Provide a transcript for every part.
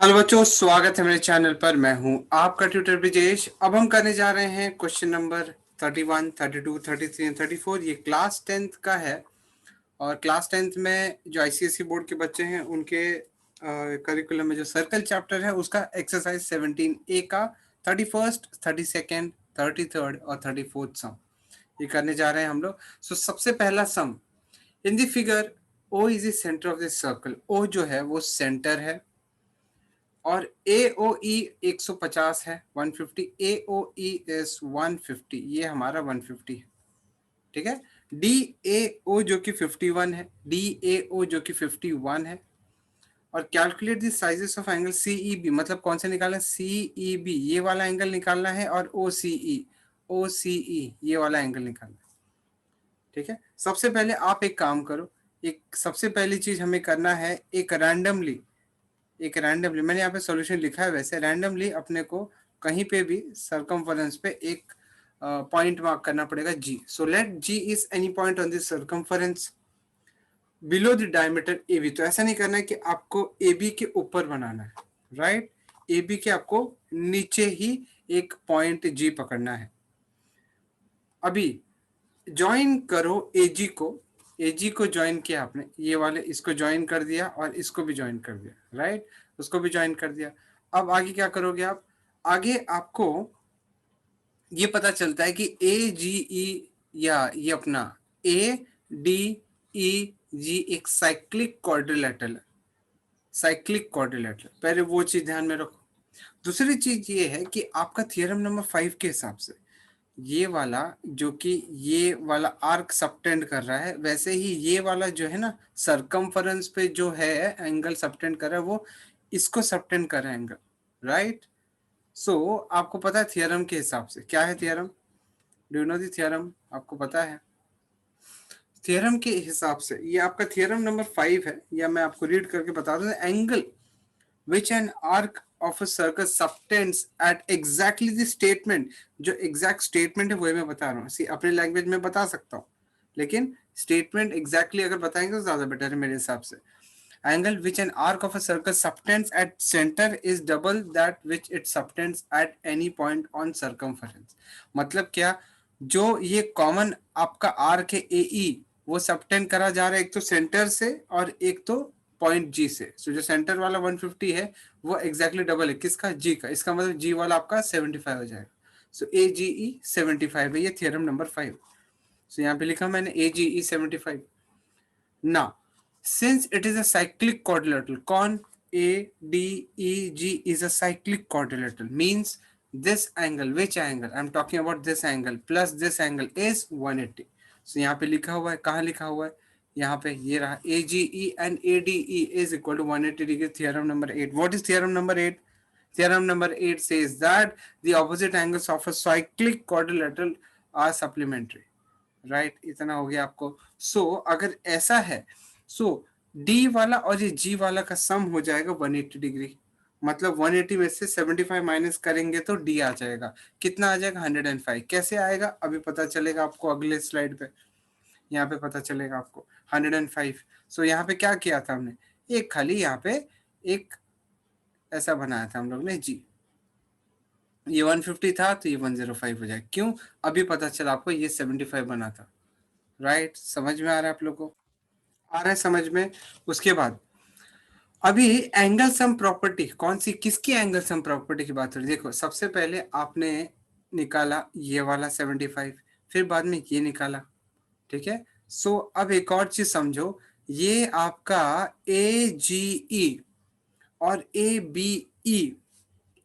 Hello बच्चों, स्वागत है मेरे चैनल पर। मैं हूं आपका ट्यूटर ब्रिजेश। अब हम करने जा रहे हैं क्वेश्चन नंबर 31, 32, 33 और 34। ये क्लास 10th का है और क्लास 10th में जो आईसीएसई बोर्ड के बच्चे हैं उनके करिकुलम में जो सर्कल चैप्टर है उसका एक्सरसाइज 17A का 31st, 32nd, 33rd और 34th सम ये करने जा रहे हैं हम लोग। सो सबसे पहला sum, in the figure O is the centre of the circle. O जो है वो सेंटर है और AOE 150 है, 150। AOE इज 150, ये हमारा 150 है, ठीक है। DAO जो कि 51 है, DAO जो कि 51 है। और calculate the sizes of angle CEB, मतलब कौन से निकालना है? CEB ये वाला एंगल निकालना है और OCE ये वाला एंगल निकालना है, ठीक है। सबसे पहले आप एक काम करो, एक सबसे पहली चीज हमें करना है, एक रैंडमली मैंने यहाँ पे सॉल्यूशन लिखा है, वैसे रैंडमली अपने को कहीं पे भी सर्कमफरेंस पे एक पॉइंट मार्क करना पड़ेगा G। So let G is any point on this circumference below the diameter AB। तो ऐसा नहीं करना है कि आपको AB के ऊपर बनाना है, राइट। AB के आपको नीचे ही एक पॉइंट G पकड़ना है। अभी ज्वाइन करो AG को ज्वाइन किया आपने, ये वाले इसको ज्वाइन कर दिया और इसको भी ज्वाइन कर दिया, राइट। उसको भी ज्वाइन कर दिया। अब आगे क्या करोगे आप? आगे आपको ये पता चलता है कि AGE या ये अपना ADEG एक साइक्लिक क्वाड्रिलेटरल पहले वो चीज ध्यान में रखो। दूसरी चीज ये है कि आपका थियरम नंबर 5 के हिसाब से ये वाला जो कि ये वाला आर्क सबटेंड कर रहा है, वैसे ही ये वाला जो है ना सरकमफरेंस पे जो है एंगल सबटेंड कर रहा है वो इसको सबटेंड कर रहा है एंगल, राइट। सो आपको पता है थियरम के हिसाब से क्या है theorem? Do you know the theorem? आपको पता है थियरम के हिसाब से? ये आपका थियरम नंबर 5 है, या मैं आपको रीड करके बता दूं। Angle which an arc of a circle subtends at exactly the statement, जो exact statement है वही मैं बता रहा हूँ। सी अपने लैंग्वेज में बता सकता हूँ, लेकिन स्टेटमेंट एग्जैक्टली अगर बताएंगे तो ज्यादा बेटर है मेरे हिसाब से। Angle which an arc of a circle subtends at center is double that which it subtends at any point on circumference। मतलब क्या, जो ये कॉमन आपका आर्क है AE वो सबटेंड करा जा रहा है एक तो सेंटर से और एक तो पॉइंट G से। सो जो सेंटर वाला 150 है वो एग्जैक्टली डबल है किसका? G का। इसका मतलब G वाला आपका 75 हो जाएगा। सो AGE 75 है, ये थियरम नंबर 5। सो यहाँ पे लिखा मैंने AGE 75। Now, since it is a cyclic quadrilateral, con ADEG is a cyclic quadrilateral, means this angle, which angle? I'm talking about this angle plus this angle is 180. So यहाँ पे लिखा हुआ है, कहाँ लिखा हुआ है? यहाँ पे ये रहा, AGE and ADE is equal to 180 degree. Theorem number 8. What is theorem number 8? Theorem number 8 says that the opposite angles of a cyclic quadrilateral are supplementary. Right, इतना हो गया आपको। सो अगर ऐसा है, सो डी वाला और ये जी वाला का सम हो जाएगा 180 डिग्री। मतलब 180 में से 75 माइनस करेंगे तो डी आ जाएगा। कितना आ जाएगा? 105। कैसे आएगा अभी पता चलेगा आपको अगले स्लाइड पे, यहाँ पे पता चलेगा आपको 105। सो यहाँ पे क्या किया था हमने? एक खाली यहाँ पे एक ऐसा बनाया था हम लोग ने जी, ये 150 था तो ये 105 हो जाएगा। क्यों? अभी पता चला आपको ये 75 बना था, राइट। समझ में आ रहा है आप लोग को? आ रहा है समझ में? उसके बाद अभी एंगल सम प्रॉपर्टी कौन सी, किसकी एंगल सम प्रॉपर्टी की बात हो रही है? देखो सबसे पहले आपने निकाला ये वाला 75, फिर बाद में ये निकाला, ठीक है। सो अब एक और चीज समझो, ये आपका AGE और ABE,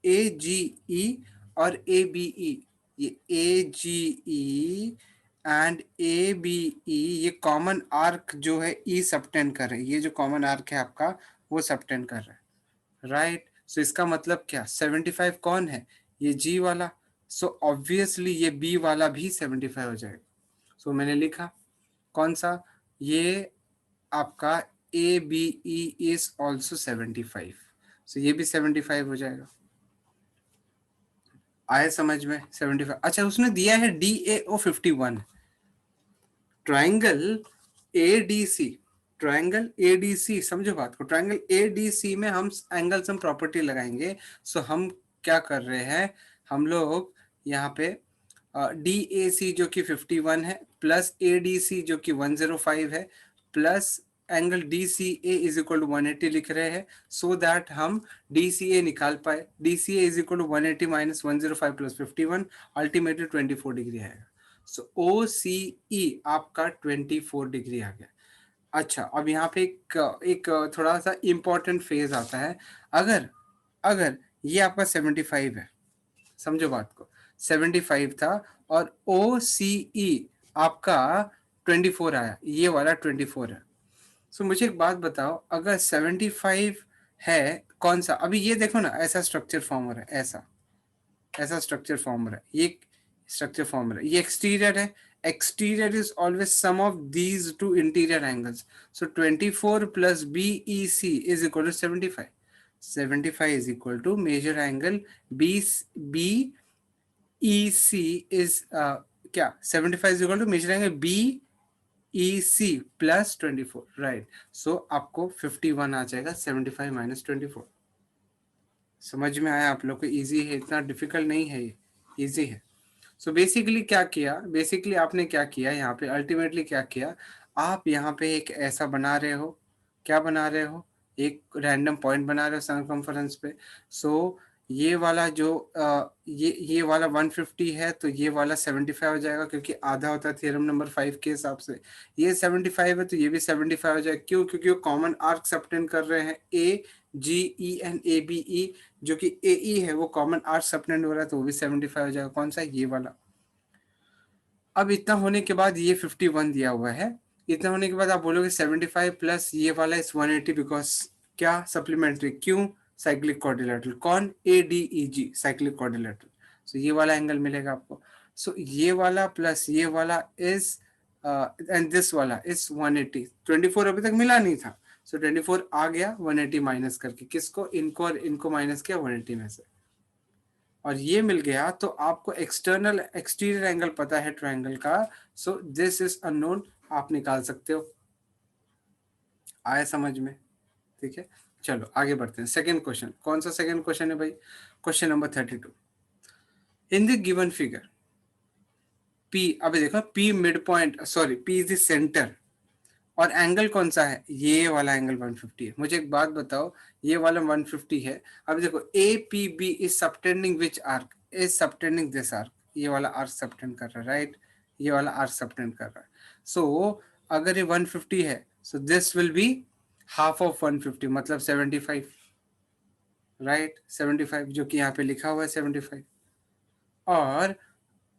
AGE और ABE, ये AGE एंड ABE ये कॉमन आर्क जो है E सबटेंड कर रहे हैं। ये जो कॉमन आर्क है आपका वो सबटेंड कर रहा है, राइट। सो इसका मतलब क्या? 75 कौन है? ये G वाला। सो ऑब्वियसली ये B वाला भी 75 हो जाएगा। सो मैंने लिखा कौन सा? ये आपका ABE इज ऑल्सो 75। सो ये भी 75 हो जाएगा। आए समझ में? 75। अच्छा, उसने दिया है DAO 51। Triangle ADC triangle ADC, समझो बात को, ट्रायंगल एडीसी में हम एंगल सम प्रॉपर्टी लगाएंगे। सो हम क्या कर रहे हैं, हम लोग यहाँ पे डी ए सी जो कि 51 है प्लस ए डी सी जो कि 105 है plus angle D C A is equal to 180 लिख रहे हैं, सो दैट हम डी सी ए निकाल पाए। D C A is equal to 180 minus 105 plus 51, ultimately 24 degree आएगा। सो ओ सी ई आपका 24 डिग्री आ गया। अच्छा, अब यहाँ पे एक थोड़ा सा इंपॉर्टेंट फेज आता है। अगर अगर ये आपका 75 है, समझो बात को, 75 था और ओ सी ई आपका 24 आया, ये वाला 24 है। सो मुझे एक बात बताओ, अगर 75 है कौन सा, अभी ये देखो ना, ऐसा स्ट्रक्चर फॉर्म हो रहा है, ऐसा स्ट्रक्चर फॉर्म हो रहा है, ये स्ट्रक्चर फॉर्म हो रहा है, ये एक्सटीरियर है। Exterior is always sum of these two interior angles. So 24 plus B E C is equal to 75। 75 is equal to major angle B E C is क्या, 75 is equal to major angle B E C plus 24, right. So आपको 51 आ जाएगा, 75 minus 24। समझ में आया आप लोग को? Easy है, इतना डिफिकल्ट नहीं है, ये इजी है। सो बेसिकली क्या किया, बेसिकली आपने क्या किया यहाँ पे, अल्टीमेटली क्या किया, आप यहाँ पे एक ऐसा बना रहे हो, क्या बना रहे हो, एक रैंडम पॉइंट बना रहे हो सर्कमफरेंस पे। सो ये वाला जो ये वाला 150 है, तो ये वाला 75 हो जाएगा, क्योंकि आधा होता है थ्योरम नंबर 5 के हिसाब से। ये 75 है तो ये भी 75 हो जाएगा, क्यों, क्योंकि वो कॉमन आर्क सबटेंड कर रहे हैं, ए जी E and A B E, जो कि ए ई है वो कॉमन आर्क सबटेंड हो रहा है, तो वो भी 75 हो जाएगा। कौन सा, ये वाला। अब इतना होने के बाद ये 51 दिया हुआ है, इतना होने के बाद आप बोलोगे 75 प्लस ये वाला इस 180, बिकॉज क्या, सप्लीमेंट्री, क्यों, साइक्लिक क्वाड्रिलेटरल, कौन, A D E G, cyclic quadrilateral. So ये वाला एंगल मिलेगा आपको। सो ये वाला प्लस ये वाला इज एंड दिस वाला इज 180। 24 अभी तक मिला नहीं था, सो 24 आ गया 180 माइनस करके, किसको, इनको और इनको माइनस किया 180 में से, और ये मिल गया। तो आपको एक्सटर्नल एक्सटीरियर एंगल पता है ट्रायंगल का, सो दिस इज अननोन, आप निकाल सकते हो। आया समझ में? ठीक है, चलो आगे बढ़ते हैं। सेकंड क्वेश्चन, कौन सा सेकंड क्वेश्चन है भाई, question number 32। In the given figure P, अभी देखो P mid point, sorry P is the centre, और एंगल कौन सा है, ये वाला एंगल 150 है। मुझे एक बात बताओ, ये वाला 150 है, अब देखो A P B is subtending which arc, is subtending this arc, ये वाला आर्क सबटेंड कर रहा है, राइट, ये वाला आर्क सबटेंड कर रहा है। सो अगर ये 150 है, so this will be half of 150, मतलब 75, राइट, 75 जो कि यहाँ पे लिखा हुआ है 75। और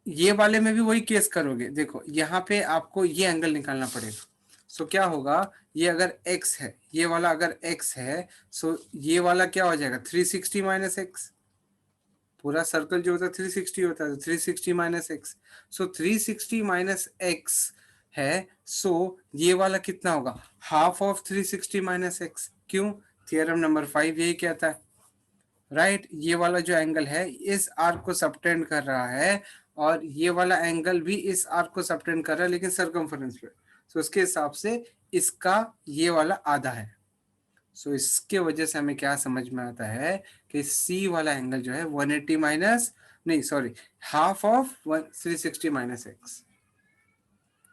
ये वाले में भी वही केस करोगे, देखो यहाँ पे आपको ये एंगल निकालना पड़ेगा। सो क्या होगा, ये अगर x है, ये वाला अगर x है, सो ये वाला क्या हो जाएगा, 360 माइनस एक्स। पूरा सर्कल जो होता है 360 होता है, तो 360 माइनस एक्स। सो 360 माइनस एक्स है, सो ये वाला कितना होगा, हाफ ऑफ 360 माइनस एक्स। क्यों, थियरम नंबर 5 यही कहता है, राइट। ये वाला जो एंगल है इस आर्क को सबटेंड कर रहा है, और ये वाला एंगल भी इस आर्क को सबटेंड कर रहा है, लेकिन सर्कमफरेंस पे। सो उसके हिसाब से इसका ये वाला आधा है। सो इसके वजह से हमें क्या समझ में आता है कि सी वाला एंगल जो है 180 माइनस, नहीं sorry, half of 360 minus X,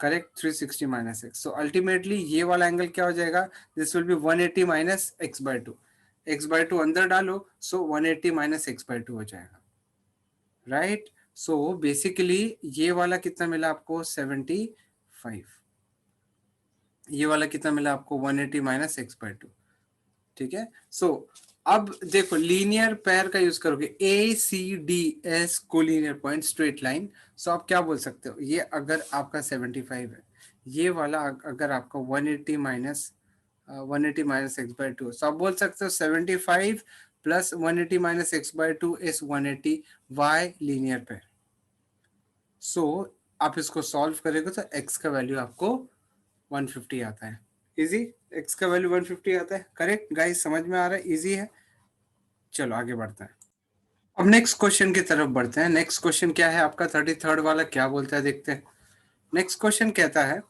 correct, 360 minus X. So ultimately ये वाला एंगल क्या हो जाएगा, this will be 180 minus X by 2, X by 2 अंदर डालो, सो 180 माइनस एक्स बाय 2 हो जाएगा, राइट। सो बेसिकली ये वाला कितना मिला आपको, 75, ये वाला कितना मिला आपको, 180 माइनस एक्स बाय 2, ठीक है। सो अब देखो लीनियर पेयर का यूज करोगे, A C D S collinear point straight line. So आप क्या बोल सकते हो, ये अगर आपका 75 है, ये वाला अगर आपका 180 minus 180 minus X by 2, so आप बोल सकते हो 75 plus 180 minus X by 2 is 180 Y linear pair. So आप इसको सॉल्व करेंगे तो x का वैल्यू आपको 150 आता है, इजी, x का वैल्यू 150 आता है, करेक्ट गाइस, समझ में आ रहा है, इजी है। चलो आगे बढ़ते हैं, अब नेक्स्ट क्वेश्चन की तरफ बढ़ते हैं। नेक्स्ट क्वेश्चन क्या है आपका 33rd वाला, क्या बोलता है देखते हैं। नेक्स्ट क्वेश्चन कहता है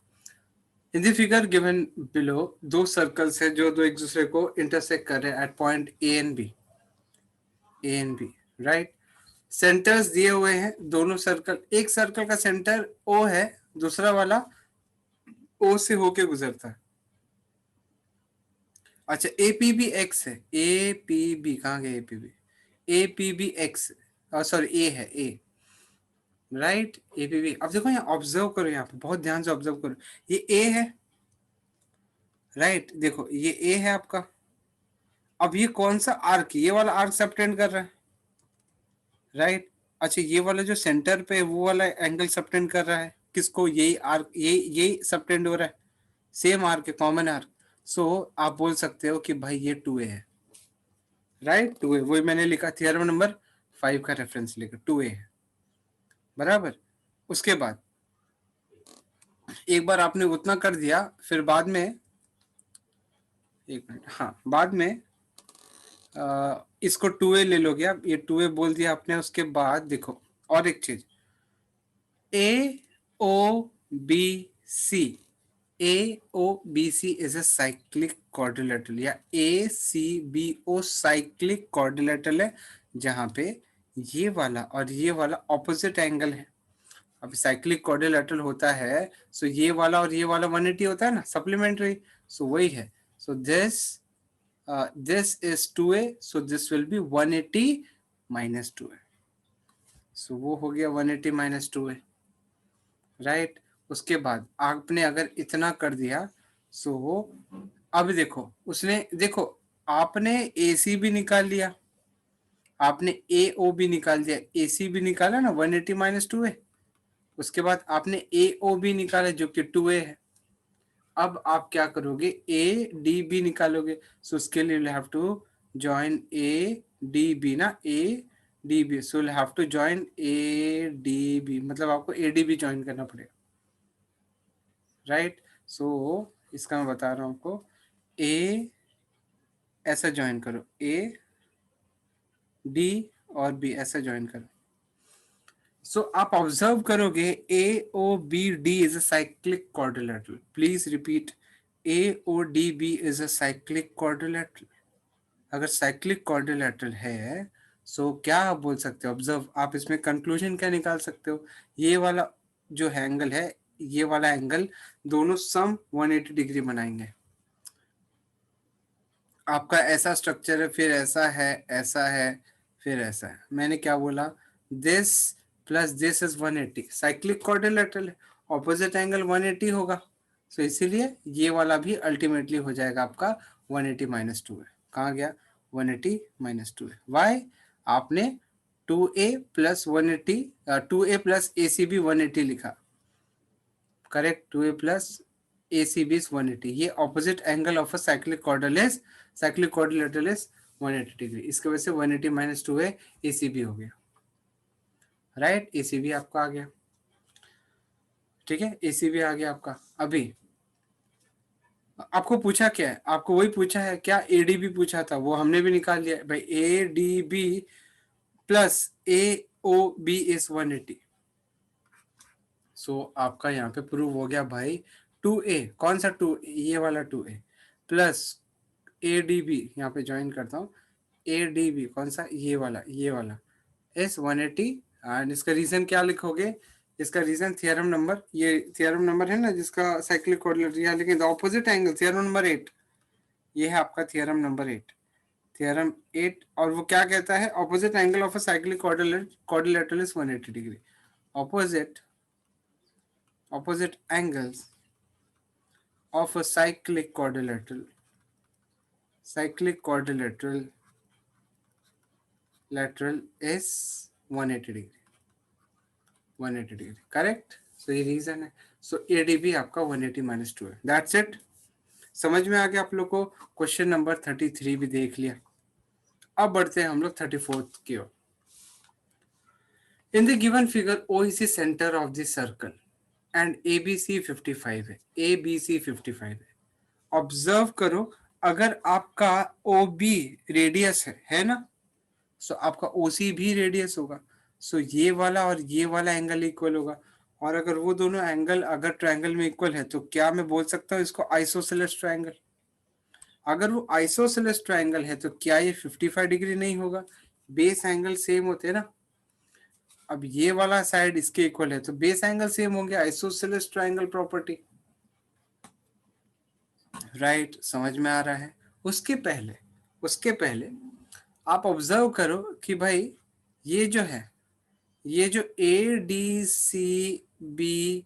इन द फिगर गिवन बिलो दो सर्कल्स है जो दो एक दूसरे को इंटरसेक्ट कर रहे हैं at point A and B, A and B, right. Centres दिए हुए हैं दोनों सर्कल, एक सर्कल का सेंटर ओ है, दूसरा वाला ओ से होके गुजरता है। अच्छा ए पी बी एक्स है, ए पी बी कहाँ गया, A P B, A P B X, sorry A है, A, right, A P B. अब देखो यहाँ ऑब्जर्व करो, यहाँ पे बहुत ध्यान से ऑब्जर्व करो, ये ए है, राइट, देखो ये ए है आपका। अब ये कौन सा आर्क, ये वाला आर्क सबटेंड कर रहा है, राइट। अच्छा ये वाला जो सेंटर पे वो वाला एंगल सबटेंड कर रहा है किसको, यही आर्क, यही सबटेंड हो रहा है, सेम आर्क है, कॉमन आर्क। सो आप बोल सकते हो कि भाई ये 2a है, राइट, 2a, वही मैंने लिखा थियरम नंबर 5 का रेफरेंस लेकर 2a है, बराबर। उसके बाद एक बार आपने उतना कर दिया, फिर बाद में, एक मिनट, हाँ, बाद में इसको 2a ले लोगे आप, ये 2a बोल दिया आपने। उसके बाद देखो और एक चीज, A O B C, A O B C is a cyclic quadrilateral, या A C B O cyclic quadrilateral है, जहां पे ये वाला और ये वाला ऑपोजिट एंगल है। अब साइक्लिक क्वाड्रिलेटरल होता है, सो ये वाला और ये वाला 180 होता है ना, सप्लीमेंट्री, सो वही है। So this is 2a, so this will be 180 minus 2a, सो वो हो गया 180 माइनस 2a, राइट। उसके बाद आपने अगर इतना कर दिया, सो अब देखो उसने, देखो आपने ए सी भी निकाल लिया, आपने ए ओ भी निकाल दिया, ए सी भी निकाला ना 180 माइनस 2a। उसके बाद आपने ए ओ भी निकाला जो कि 2a है। अब आप क्या करोगे, ए डी बी निकालोगे, सो उसके लिए you have to join A D B ना, A D B, so you have to join A D B, मतलब आपको ए डी बी ज्वाइन करना पड़ेगा, राइट। सो इसका मैं बता रहा हूं आपको, ए ऐसा ज्वाइन करो, ए डी और बी ऐसा ज्वाइन करो। सो आप ऑब्जर्व करोगे A O B D is a cyclic quadrilateral, please repeat, A O D B is a cyclic quadrilateral. अगर साइक्लिक क्वाड्रिलेटरल है, सो क्या आप बोल सकते हो, ऑब्जर्व, आप इसमें कंक्लूजन क्या निकाल सकते हो, ये वाला जो एंगल है, ये वाला एंगल, दोनों सम 180 डिग्री बनाएंगे। आपका ऐसा स्ट्रक्चर है, फिर ऐसा है, ऐसा है, फिर ऐसा है, मैंने क्या बोला, this plus this is 180, cyclic quadrilateral है, ऑपोजिट एंगल 180 होगा, सो इसीलिए ये वाला भी अल्टीमेटली हो जाएगा आपका 180 माइनस 2 है, कहाँ गया 180 माइनस 2 है, वाई, आपने 2a plus 180, 2a plus A C B 180 लिखा, correct, 2a plus A C B is 180, ये opposite angle of a cyclic quadrilateral is 180 degree, इसके वजह से 180 माइनस 2a ए सी बी हो गया, राइट, ए सी बी आपका आ गया, ठीक है, ए सी बी आ गया आपका। अभी आपको पूछा क्या है, आपको वही पूछा है क्या, ए डी बी पूछा था, वो हमने भी निकाल लिया भाई, A D B plus A O B is 180, so आपका यहाँ पे प्रूव हो गया भाई, 2a कौन सा 2, ये वाला 2a प्लस ए डी बी, यहाँ पे ज्वाइन करता हूँ, ए डी बी कौन सा, ये वाला, ये वाला इस 180, एंड इसका रीजन क्या लिखोगे, इसका रीजन थियरम नंबर, ये थियरम नंबर है ना जिसका साइक्लिक कोऑर्डिनेटर, यहाँ लेकिन ऑपोजिट एंगल, थियरम नंबर 8, ये है आपका थियरम नंबर 8, थियरम 8, और वो क्या कहता है, opposite angle of a cyclic coordinator is 180 degree, opposite angles of a cyclic quadrilateral lateral is 180 degree, 180 degree, correct. सो ये रीजन है, सो एडीबी आपका 180 माइनस 2 है, दैट्स इट, समझ में आ गया आप लोग को। क्वेश्चन नंबर 33 भी देख लिया, अब बढ़ते हैं हम लोग 34th की ओर। In the given figure O is the centre of the circle and A B C 55 है, ए बी सी 55 है। ऑब्जर्व करो, अगर आपका ओ बी रेडियस है ना, सो आपका ओ सी भी रेडियस होगा, सो ये वाला और ये वाला एंगल इक्वल होगा, और अगर वो दोनों एंगल अगर ट्रायंगल में इक्वल है तो क्या मैं बोल सकता हूँ इसको आइसोसेलेस ट्रायंगल? अगर वो आइसोसेलेस ट्रायंगल है तो क्या ये 55 डिग्री नहीं होगा? बेस एंगल सेम होते हैं ना। अब ये वाला साइड इसके इक्वल है तो बेस एंगल सेम होंगे, आइसोसेलेस ट्रायंगल प्रॉपर्टी। राइट, समझ में आ रहा है? उसके पहले आप ऑब्जर्व करो कि भाई ये जो है, ये जो ए डी सी बी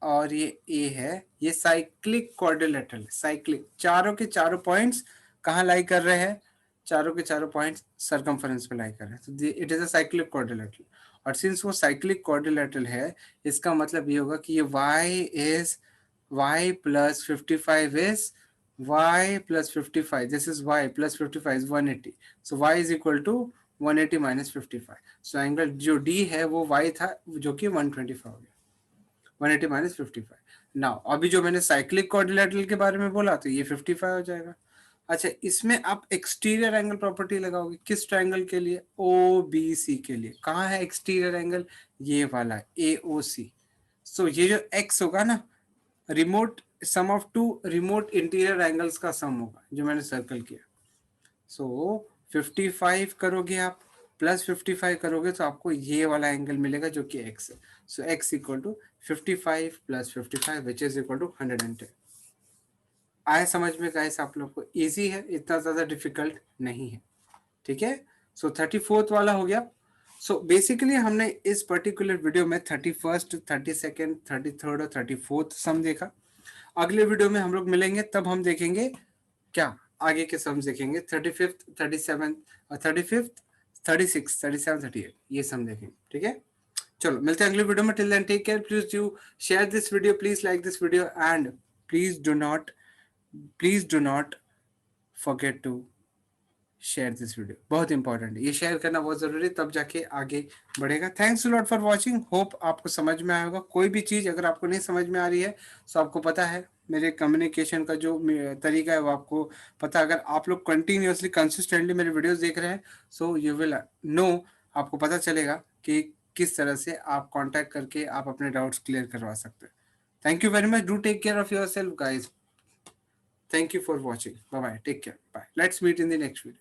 और ये ए है, ये साइक्लिक क्वाड्रिलेटरल, साइक्लिक, चारों के चारों पॉइंट्स कहाँ लाई कर रहे हैं? चारों के चारों पॉइंट्स सरकमफरेंस पे लाई कर रहे हैं, तो it is a cyclic quadrilateral. और सिंस वो साइक्लिक क्वाड्रिलेटरल है, इसका मतलब ये होगा कि ये y plus 55 is y plus 55, this is y plus 55 is 180, so y is equal to 180 minus 55, so angle जो d है वो y था जो कि 125 हो गया, 180 माइनस 55। नाउ अभी जो मैंने साइक्लिक क्वाड्रिलेटरल के बारे में बोला तो ये 55 हो जाएगा। अच्छा, इसमें आप एक्सटीरियर एंगल प्रॉपर्टी लगाओगे किस ट्रायंगल के लिए? ओ बी सी के लिए। कहाँ है एक्सटीरियर एंगल? ये वाला ए ओ सी। सो ये जो x होगा ना, remote sum of two remote interior angles का सम होगा जो मैंने सर्कल किया। सो 55 करोगे आप, प्लस 55 करोगे तो आपको ये वाला एंगल मिलेगा जो कि x है। So x equal to 55 plus 55 which is equal to 110। आए समझ में गाइस आप लोग को? इजी है, इतना ज़्यादा डिफिकल्ट नहीं है। ठीक है, सो 34th वाला हो गया। सो बेसिकली हमने इस पर्टिकुलर वीडियो में 31st, 32nd, 33rd और 34th सम देखा। अगले वीडियो में हम लोग मिलेंगे तब हम देखेंगे क्या आगे के सम्स देखेंगे, 35th, 37 और 35th, 36, 37, 38 ये सम देखेंगे। ठीक है, चलो मिलते हैं अगले वीडियो में। Till then take care, please do share this video, please like this video and please do not forget to share this video. बहुत इंपॉर्टेंट है, ये शेयर करना बहुत जरूरी है, तब जाके आगे बढ़ेगा। Thanks lot for watching, hope आपको समझ में आया होगा। कोई भी चीज़ अगर आपको नहीं समझ में आ रही है तो आपको पता है मेरे कम्युनिकेशन का जो तरीका है वो आपको पता है। अगर आप लोग कंटिन्यूअसली कंसिस्टेंटली मेरे वीडियोस देख रहे हैं सो यू विल नो, आपको पता चलेगा कि किस तरह से आप कांटेक्ट करके आप अपने डाउट्स क्लियर करवा सकते हैं। Thank you very much, do take care of yourself guys. Thank you for watching. Bye bye. Take care. Bye. Let's meet in the next video.